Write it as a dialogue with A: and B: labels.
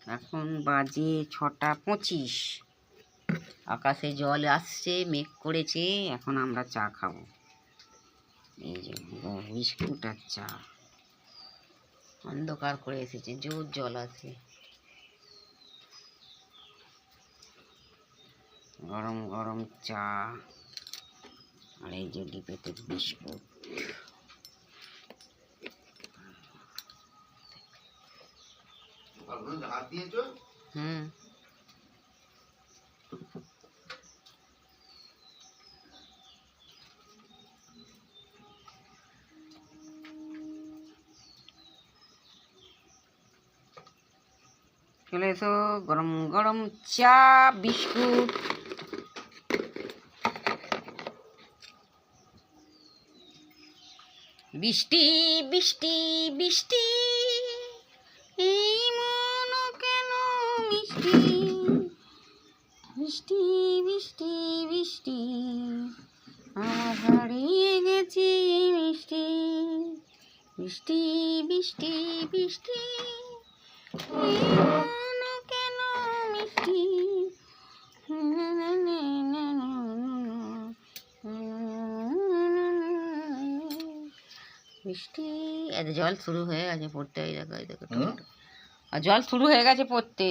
A: এখন বাজে 6:25। আকাশে জল আসছে, মেঘ করেছে। এখন আমরা চা খাবো। এই যে বিস্কুট আর চা। অন্ধকার করে এসেছে, জোর জল আছে। গরম গরম চা আর এই যে ডিপেতে বিস্কুট। হুম, চলে এসো। গরম গরম চা, বিস্কুট। বৃষ্টি বৃষ্টি বৃষ্টি, এই মন কেন মিষ্টি। বৃষ্টি বৃষ্টি বৃষ্টি, আমার হারিয়ে গেছে মিষ্টি। বৃষ্টি বৃষ্টি বৃষ্টি, এই মন কেন মিষ্টি। বৃষ্টি, এত জল শুরু হয়ে গেছে পড়তে। ওই দেখো, ওই দেখো, আর জল শুরু হয়ে গেছে পড়তে।